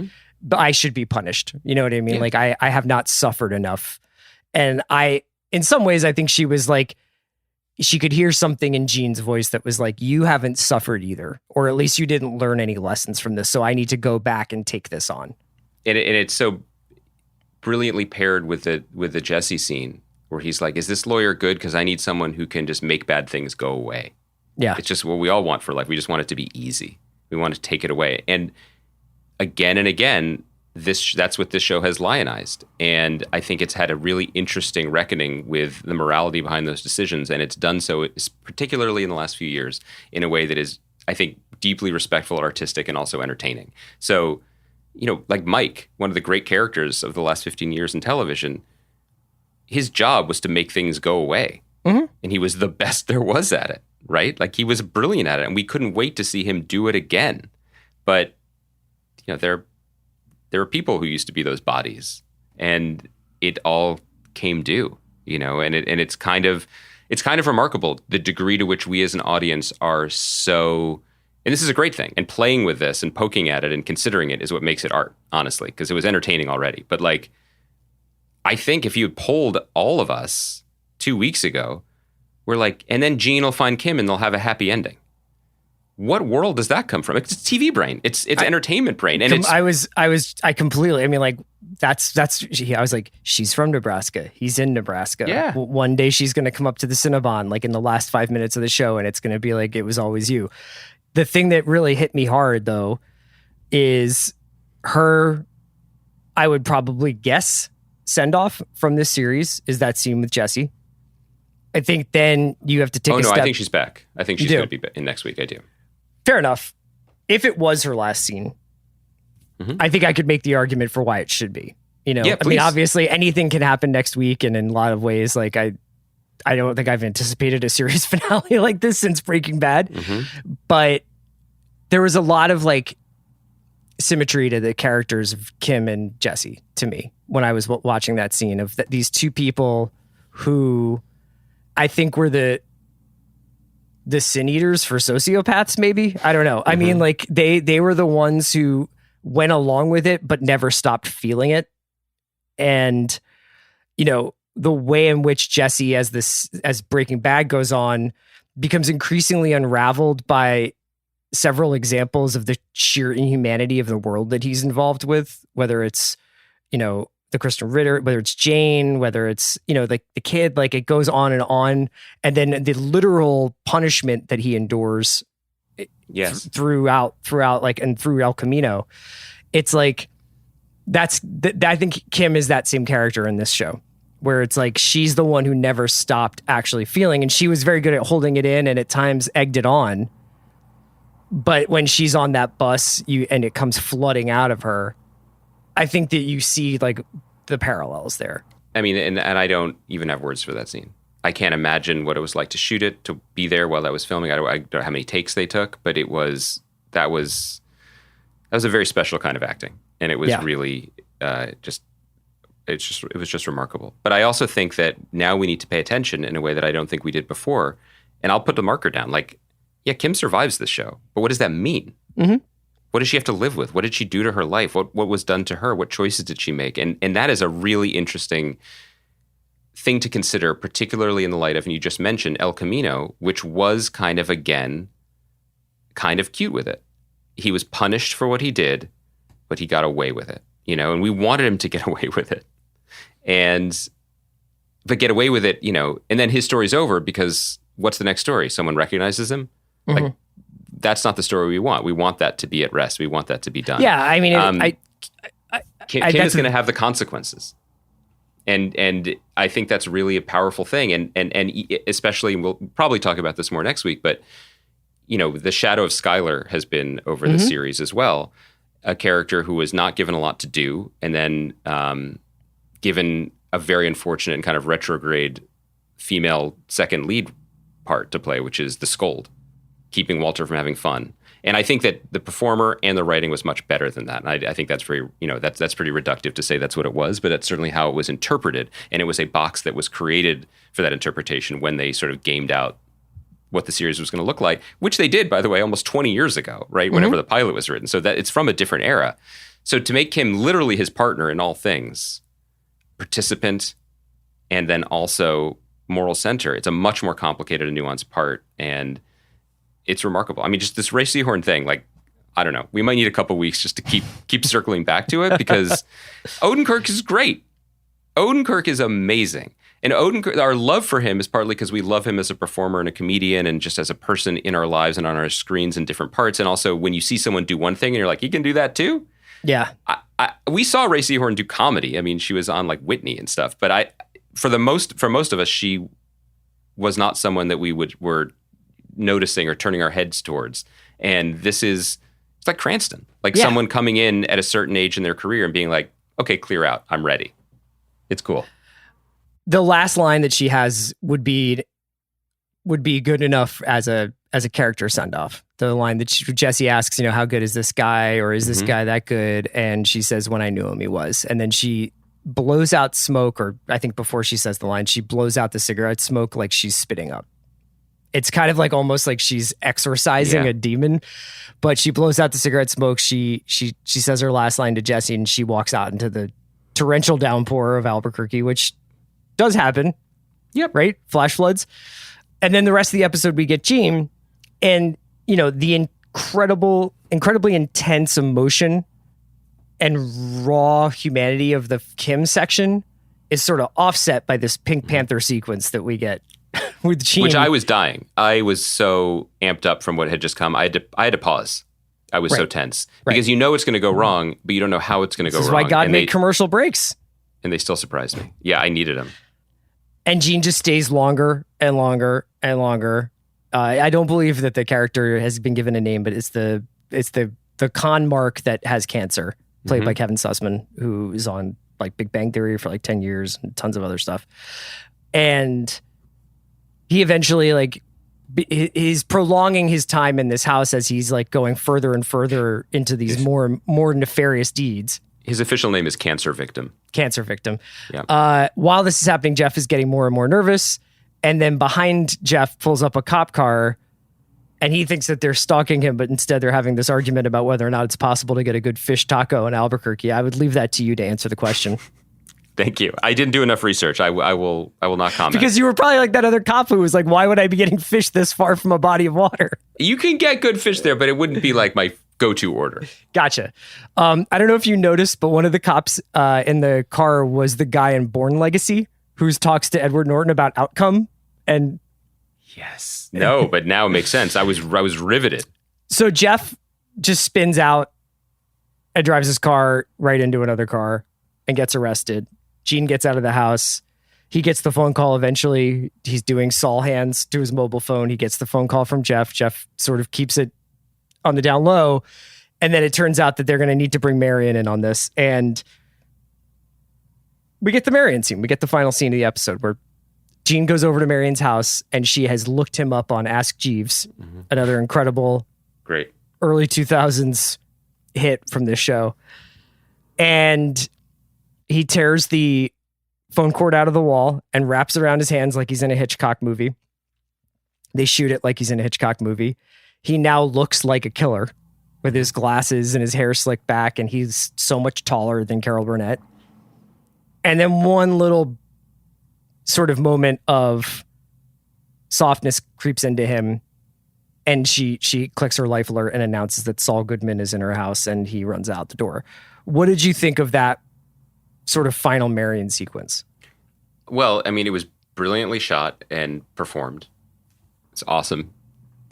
I should be punished. You know what I mean? Yeah. Like, I have not suffered enough. And in some ways, I think she was like, she could hear something in Jean's voice that was like, you haven't suffered either, or at least you didn't learn any lessons from this. So I need to go back and take this on. And it's so brilliantly paired with the Jesse scene where he's like, is this lawyer good? Because I need someone who can just make bad things go away. Yeah. It's just what we all want for life. We just want it to be easy. We want to take it away. And again, that's what this show has lionized. And I think it's had a really interesting reckoning with the morality behind those decisions. And it's done so, particularly in the last few years, in a way that is, I think, deeply respectful, artistic, and also entertaining. So, you know, like Mike, one of the great characters of the last 15 years in television, his job was to make things go away. And he was the best there was at it, right? Like, he was brilliant at it. And we couldn't wait to see him do it again. But, you know, there are people who used to be those bodies, and it all came due, you know, and it's kind of remarkable the degree to which we as an audience are so And this is a great thing. And playing with this and poking at it and considering it is what makes it art, honestly, because it was entertaining already. But like, I think if you had polled all of us 2 weeks ago, we're like, and then Gene will find Kim and they'll have a happy ending. What world does that come from? It's TV brain. It's entertainment brain. And I was completely, I mean, like, I was like, she's from Nebraska. He's in Nebraska. Yeah. One day she's going to come up to the Cinnabon, like in the last 5 minutes of the show, and it's going to be like, it was always you. The thing that really hit me hard, though, is her, I would probably guess, send-off from this series is that scene with Jesse. I think then you have to take a step. I think she's back. I think she's going to be in next week. I do. Fair enough. If it was her last scene, I think I could make the argument for why it should be. You know, I mean, obviously anything can happen next week, and in a lot of ways, like I don't think I've anticipated a series finale like this since Breaking Bad. But there was a lot of like symmetry to the characters of Kim and Jesse to me when I was watching that scene of these two people who I think were the sin eaters for sociopaths, maybe. I don't know. I mean, like they were the ones who went along with it, but never stopped feeling it. And, you know, the way in which Jesse, as Breaking Bad goes on, becomes increasingly unraveled by several examples of the sheer inhumanity of the world that he's involved with, whether it's, you know, the Kristen Ritter, whether it's Jane, whether it's, you know, like the kid, like it goes on. And then the literal punishment that he endures throughout like, and through El Camino. It's like, I think Kim is that same character in this show, where it's like, she's the one who never stopped actually feeling. And she was very good at holding it in and at times egged it on. But when she's on that bus and it comes flooding out of her, I think that you see like the parallels there. I mean, and I don't even have words for that scene. I can't imagine what it was like to shoot it, to be there while that was filming. I don't know how many takes they took, but that was a very special kind of acting. And it was really it was just remarkable. But I also think that now we need to pay attention in a way that I don't think we did before. And I'll put the marker down. Like, yeah, Kim survives this show, but what does that mean? What does she have to live with? What did she do to her life? What was done to her? What choices did she make? And that is a really interesting thing to consider, particularly in the light of, and you just mentioned El Camino, which was kind of, again, kind of cute with it. He was punished for what he did, but he got away with it, you know, and we wanted him to get away with it. But get away with it, you know, and then his story's over because what's the next story? Someone recognizes him? Like, that's not the story we want. We want that to be at rest. We want that to be done. Yeah, I mean, Kim is going to have the consequences. And I think that's really a powerful thing. And especially, we'll probably talk about this more next week, but, you know, the shadow of Skylar has been over the series as well. A character who was not given a lot to do, and then given a very unfortunate and kind of retrograde female second lead part to play, which is the scold, keeping Walter from having fun. And I think that the performer and the writing was much better than that. And I think that's very, you know, that's pretty reductive to say that's what it was, but that's certainly how it was interpreted. And it was a box that was created for that interpretation when they sort of gamed out what the series was going to look like, which they did, by the way, almost 20 years ago, right? Whenever the pilot was written. So that it's from a different era. So to make him literally his partner in all things, participant, and then also moral center, it's a much more complicated and nuanced part. And it's remarkable. I mean, just this Rhea Seehorn thing, like, I don't know. We might need a couple weeks just to keep circling back to it, because Odenkirk is great. Odenkirk is amazing. And Odenkirk, our love for him is partly because we love him as a performer and a comedian and just as a person in our lives and on our screens in different parts. And also when you see someone do one thing and you're like, he can do that too? Yeah. We saw Rhea Seehorn do comedy. I mean, she was on like Whitney and stuff. But for most of us, she was not someone that we were noticing or turning our heads towards. And it's like Cranston, like someone coming in at a certain age in their career and being like, okay, clear out, I'm ready. It's cool. The last line that she has would be good enough as a character send off. The line that Jesse asks, you know, how good is this guy, or is this guy that good? And she says, when I knew him, he was. And then she blows out smoke, or I think before she says the line, she blows out the cigarette smoke like she's spitting up. It's kind of like almost like she's exorcising a demon, but she blows out the cigarette smoke. She says her last line to Jesse, and she walks out into the torrential downpour of Albuquerque, which does happen. Yep. Right? Flash floods. And then the rest of the episode, we get Gene, and, you know, the incredibly intense emotion and raw humanity of the Kim section is sort of offset by this Pink Panther sequence that we get with Gene. Which I was dying. I was so amped up from what had just come. I had to pause. I was so tense. Because you know it's going to go wrong, but you don't know how it's going to go wrong. This is why God made commercial breaks. And they still surprised me. Yeah, I needed them. And Gene just stays longer and longer and longer. I don't believe that the character has been given a name, but it's the con mark that has cancer, played by Kevin Sussman, who is on like Big Bang Theory for like 10 years and tons of other stuff. And he eventually like he's prolonging his time in this house as he's like going further and further into these more nefarious deeds. His official name is Cancer Victim. Cancer Victim. Yeah. While this is happening, Jeff is getting more and more nervous. And then behind Jeff pulls up a cop car, and he thinks that they're stalking him, but instead they're having this argument about whether or not it's possible to get a good fish taco in Albuquerque. I would leave that to you to answer the question. Thank you. I didn't do enough research. I will not comment. Because you were probably like that other cop who was like, why would I be getting fish this far from a body of water? You can get good fish there, but it wouldn't be like my go-to order. Gotcha. I don't know if you noticed, but one of the cops in the car was the guy in Bourne Legacy who talks to Edward Norton about outcome. And yes. No, but now it makes sense. I was riveted. So Jeff just spins out and drives his car right into another car and gets arrested. Gene gets out of the house. He gets the phone call eventually. He's doing Saul hands to his mobile phone. He gets the phone call from Jeff. Jeff sort of keeps it on the down low. And then it turns out that they're going to need to bring Marion in on this. And we get the Marion scene. We get the final scene of the episode where Gene goes over to Marion's house and she has looked him up on Ask Jeeves, another incredible great early 2000s hit from this show. And he tears the phone cord out of the wall and wraps around his hands like he's in a Hitchcock movie. They shoot it like he's in a Hitchcock movie. He now looks like a killer with his glasses and his hair slicked back, and he's so much taller than Carol Burnett. And then one little sort of moment of softness creeps into him, and she clicks her life alert and announces that Saul Goodman is in her house, and he runs out the door. What did you think of that sort of final Marion sequence? Well, I mean, it was brilliantly shot and performed. It's awesome.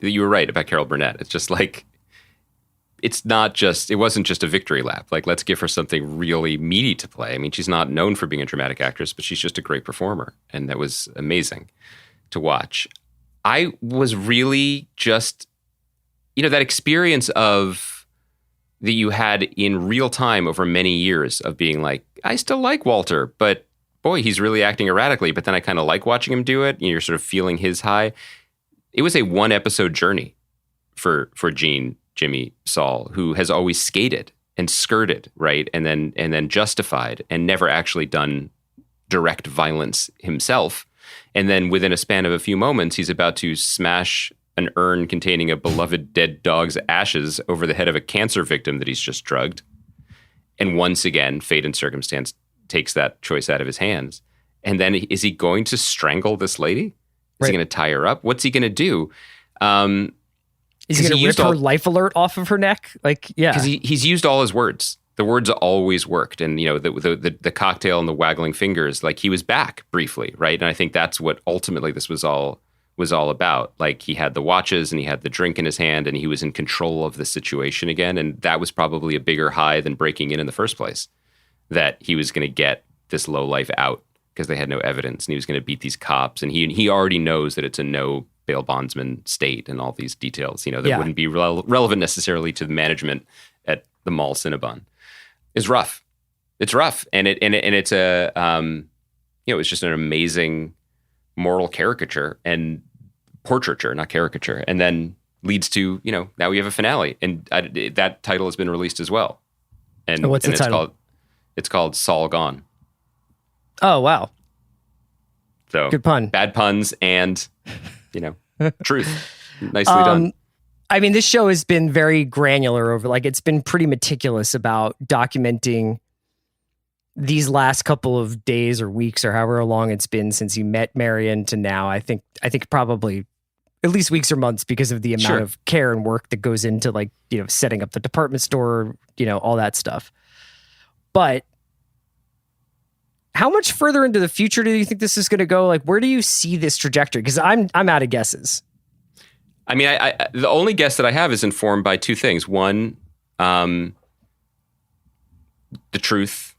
You were right about Carol Burnett. It's just like, it wasn't just a victory lap. Like, let's give her something really meaty to play. I mean, she's not known for being a dramatic actress, but she's just a great performer. And that was amazing to watch. I was really just, that experience of that you had in real time over many years of being like, I still like Walter, but boy, he's really acting erratically. But then I kind of like watching him do it. You're sort of feeling his high. It was a 1-episode journey for Gene, Jimmy, Saul, who has always skated and skirted, right? And then justified and never actually done direct violence himself. And then within a span of a few moments, he's about to smash an urn containing a beloved dead dog's ashes over the head of a cancer victim that he's just drugged. And once again, fate and circumstance takes that choice out of his hands. And then is he going to strangle this lady? Is he going to tie her up? What's he going to do? Is he going to rip her life alert off of her neck? Like, yeah. Because he's used all his words. The words always worked. And, the cocktail and the waggling fingers, like he was back briefly, right? And I think that's what ultimately this was all about. Like, he had the watches and he had the drink in his hand and he was in control of the situation again. And that was probably a bigger high than breaking in the first place, that he was going to get this low life out because they had no evidence and he was going to beat these cops. And he already knows that it's a no bail bondsman state and all these details, that wouldn't be relevant necessarily to the management at the mall Cinnabon. It's rough. It's rough. And it's a, it was just an amazing moral caricature and portraiture, not caricature. And then leads to, now we have a finale, and that title has been released as well. And what's the title? It's called Saul Gone. Oh, wow. So good pun. Bad puns and, Truth. Nicely done. I mean, this show has been very granular over, like, it's been pretty meticulous about documenting these last couple of days or weeks or however long it's been since he met Marion to now. I think probably at least weeks or months because of the amount of care and work that goes into, like, you know, setting up the department store, you know, all that stuff. But how much further into the future do you think this is going to go? Like, where do you see this trajectory? Because I'm out of guesses. I mean, I the only guess that I have is informed by two things. One, the truth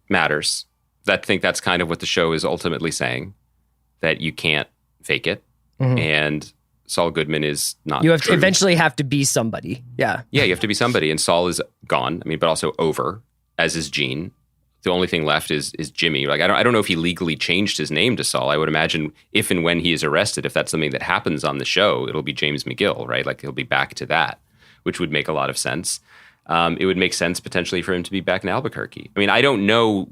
matters. I think that's kind of what the show is ultimately saying, that you can't fake it. Mm-hmm. And Saul Goodman is not. You have true. to eventually have to be somebody. Yeah. Yeah, you have to be somebody. And Saul is gone. I mean, but also over, as is Gene. The only thing left is Jimmy. Like, I don't know if he legally changed his name to Saul. I would imagine if and when he is arrested, if that's something that happens on the show, it'll be James McGill, right? Like, he'll be back to that, which would make a lot of sense. It would make sense potentially for him to be back in Albuquerque. I mean, I don't know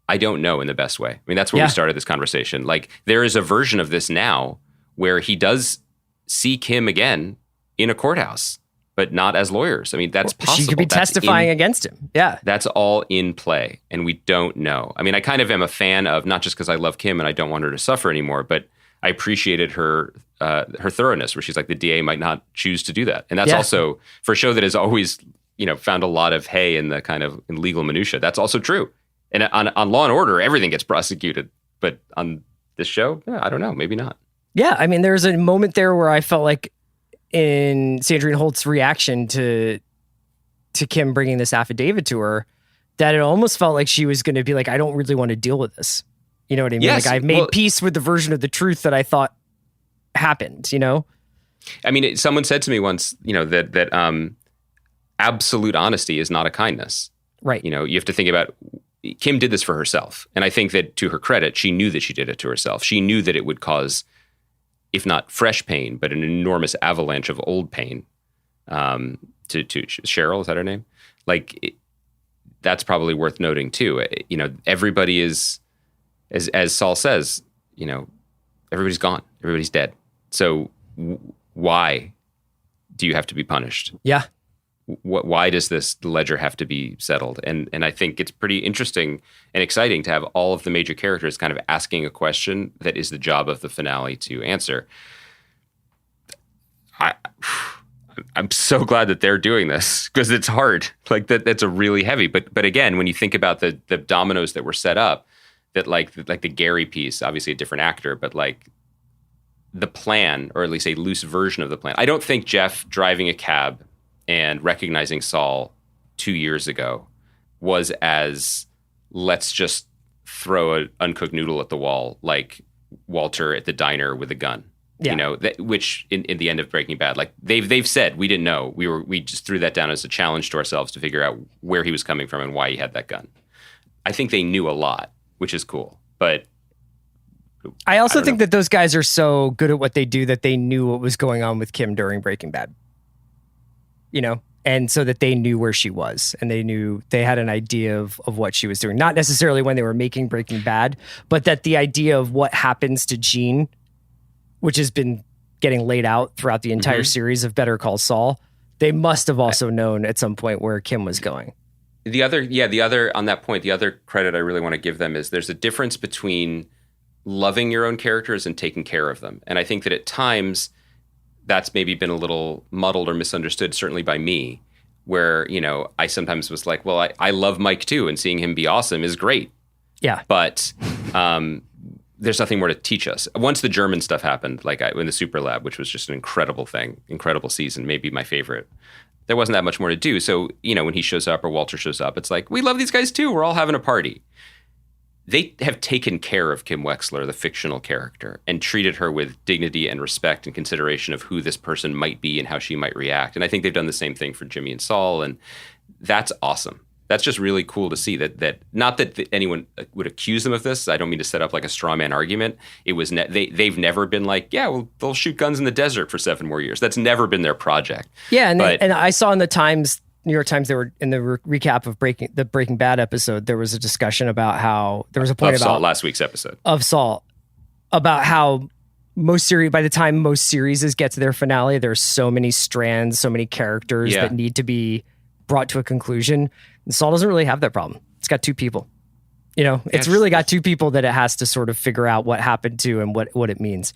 in the best way. I mean, that's where we started this conversation. Like, there is a version of this now where he does see Kim again in a courthouse, but not as lawyers. I mean, that's possible. She could be testifying against him. Yeah. That's all in play, and we don't know. I mean, I kind of am a fan of, not just because I love Kim and I don't want her to suffer anymore, but I appreciated her thoroughness, where she's like, the DA might not choose to do that. And that's also, for a show that has always, you know, found a lot of hay in the kind of in legal minutia, that's also true. And on Law and Order, everything gets prosecuted. But on this show, I don't know, maybe not. Yeah, I mean, there's a moment there where I felt like, in Sandrine Holt's reaction to Kim bringing this affidavit to her, that it almost felt like she was going to be like, I don't really want to deal with this. You know what I mean? Yes, like, I've made peace with the version of the truth that I thought happened, you know? I mean, someone said to me once, you know, that absolute honesty is not a kindness. Right. You know, you have to think about, Kim did this for herself. And I think that, to her credit, she knew that she did it to herself. She knew that it would cause, if not fresh pain, but an enormous avalanche of old pain. To Cheryl, is that her name? Like, that's probably worth noting too. You know, everybody is, as Saul says, you know, everybody's gone, everybody's dead. So why do you have to be punished? Yeah. Why does this ledger have to be settled? And I think it's pretty interesting and exciting to have all of the major characters kind of asking a question that is the job of the finale to answer. I'm so glad that they're doing this, because it's hard. Like, that's a really heavy. But again, when you think about the dominoes that were set up, that like the Gary piece, obviously a different actor, but like the plan, or at least a loose version of the plan. I don't think Jeff driving a cab and recognizing Saul 2 years ago was as, let's just throw an uncooked noodle at the wall, like Walter at the diner with a gun. Yeah. You know, which in the end of Breaking Bad, like they've said, we didn't know. We just threw that down as a challenge to ourselves to figure out where he was coming from and why he had that gun. I think they knew a lot, which is cool. But I also think that those guys are so good at what they do that they knew what was going on with Kim during Breaking Bad. You know, and so that they knew where she was, and they had an idea of what she was doing. Not necessarily when they were making Breaking Bad, but that the idea of what happens to Gene, which has been getting laid out throughout the entire series of Better Call Saul, they must have also known at some point where Kim was going. The other on that point, the other credit I really want to give them is there's a difference between loving your own characters and taking care of them. And I think that at times that's maybe been a little muddled or misunderstood, certainly by me, where, you know, I sometimes was like, well, I love Mike too, and seeing him be awesome is great. Yeah. But there's nothing more to teach us. Once the German stuff happened, like in the Super Lab, which was just an incredible thing, incredible season, maybe my favorite, there wasn't that much more to do. So, you know, when he shows up or Walter shows up, it's like, we love these guys too. We're all having a party. They have taken care of Kim Wexler, the fictional character, and treated her with dignity and respect and consideration of who this person might be and how she might react. And I think they've done the same thing for Jimmy and Saul, and that's awesome. That's just really cool to see that not that anyone would accuse them of this. I don't mean to set up like a straw man argument. It was they've never been like, yeah, well, they'll shoot guns in the desert for 7 more years. That's never been their project. Yeah, and I saw in the New York Times, they were in the recap of the Breaking Bad episode. There was a discussion about how there was a point about Saul, last week's episode of Saul, about how by the time most series get to their finale, there's so many strands, so many characters that need to be brought to a conclusion. And Saul doesn't really have that problem. It's got two people. It's really got two people that it has to sort of figure out what happened to and what it means.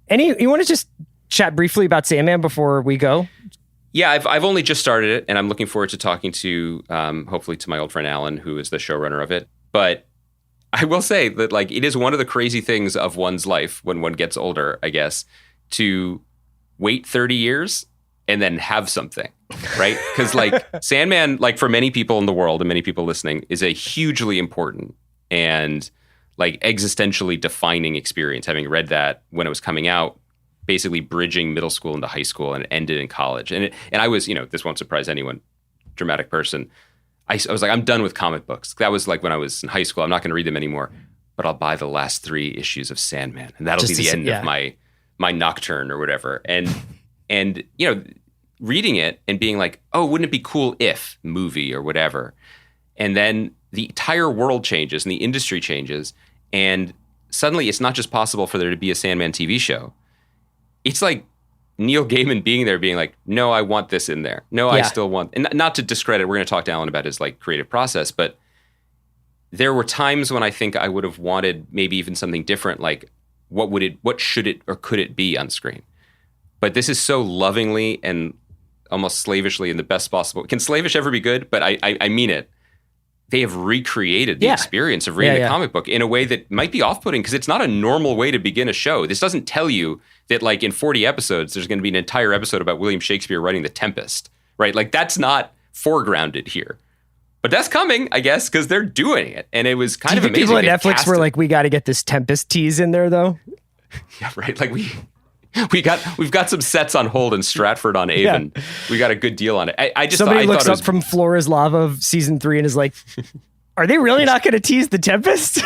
You want to just chat briefly about Sandman before we go? Yeah, I've only just started it, and I'm looking forward to talking to, hopefully, to my old friend Alan, who is the showrunner of it. But I will say that, like, it is one of the crazy things of one's life when one gets older, I guess, to wait 30 years and then have something, right? Because, like, Sandman, like, for many people in the world and many people listening, is a hugely important and, like, existentially defining experience. Having read that when it was coming out, basically bridging middle school into high school, and it ended in college. And I was, this won't surprise anyone, dramatic person. I was like, I'm done with comic books. That was like when I was in high school. I'm not going to read them anymore, but I'll buy the last 3 issues of Sandman, and that'll be the end of my Nocturne or whatever. And reading it and being like, oh, wouldn't it be cool if movie or whatever? And then the entire world changes and the industry changes, and suddenly it's not just possible for there to be a Sandman TV show. It's like Neil Gaiman being there, being like, no, I want this in there. No, I still want, and not to discredit, we're going to talk to Alan about his like creative process, but there were times when I think I would have wanted maybe even something different, like what should it or could it be on screen? But this is so lovingly and almost slavishly in the best possible. Can slavish ever be good? But I mean it. They have recreated the experience of reading the comic book in a way that might be off-putting, because it's not a normal way to begin a show. This doesn't tell you that, like, in 40 episodes, there's going to be an entire episode about William Shakespeare writing The Tempest, right? Like, that's not foregrounded here. But that's coming, I guess, because they're doing it. And it was kind of amazing. People at Netflix were like, we got to get this Tempest tease in there, though. Yeah, right. Like, we've got some sets on hold in Stratford on Avon. Yeah. We got a good deal on it. I just somebody looks up from Floor is Lava of season 3 and is like, are they really not going to tease the Tempest?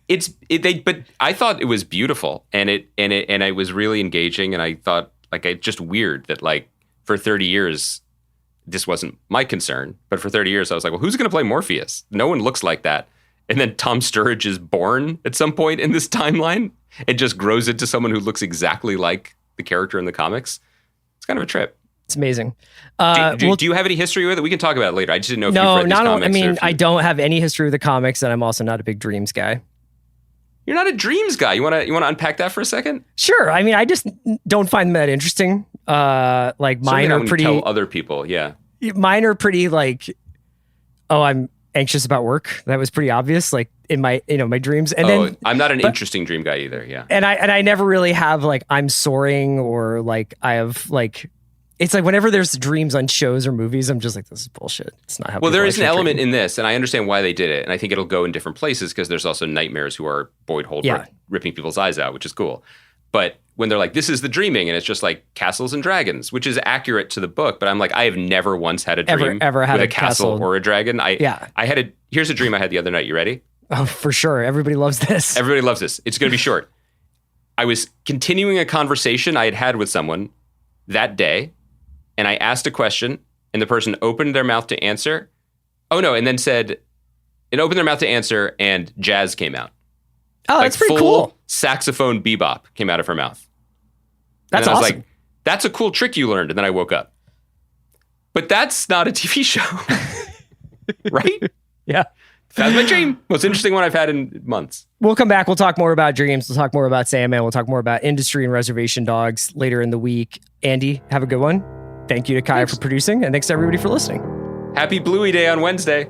But I thought it was beautiful, and it was really engaging, and I thought, like, it's just weird that, like, for 30 years this wasn't my concern, but for 30 years I was like, well, who's going to play Morpheus? No one looks like that. And then Tom Sturridge is born at some point in this timeline and just grows into someone who looks exactly like the character in the comics. It's kind of a trip. It's amazing. Do you have any history with it? We can talk about it later. I just didn't know if you've read these comics. I mean, I don't have any history with the comics, and I'm also not a big Dreams guy. You're not a Dreams guy. You want to unpack that for a second? Sure. I mean, I just don't find them that interesting. Like, mine are pretty. Tell other people, yeah. Mine are pretty like, oh, I'm anxious about work. That was pretty obvious. Like in my, my dreams. And then I'm not an interesting dream guy either. Yeah. And I never really have like I'm soaring or like I have like. It's like whenever there's dreams on shows or movies, I'm just like, this is bullshit. It's not how. Well, there is an element in this, and I understand why they did it, and I think it'll go in different places because there's also nightmares who are Boyd Holbrook ripping people's eyes out, which is cool. But when they're like, this is the dreaming, and it's just like castles and dragons, which is accurate to the book, but I'm like, I have never once had a dream ever had with a castle or a dragon. Here's a dream I had the other night. You ready? Oh, for sure. Everybody loves this. Everybody loves this. It's going to be short. I was continuing a conversation I had with someone that day, and I asked a question, and the person opened their mouth to answer. Oh, no, and then said, it opened their mouth to answer, and jazz came out. Oh, like that's pretty cool. Saxophone bebop came out of her mouth. That's awesome. I was like, that's a cool trick you learned. And then I woke up. But that's not a TV show. Right? Yeah. That's my dream. Most interesting one I've had in months. We'll come back. We'll talk more about dreams. We'll talk more about Sandman. We'll talk more about industry and reservation dogs later in the week. Andy, have a good one. Thank you to Kaya for producing. And thanks to everybody for listening. Happy Bluey Day on Wednesday.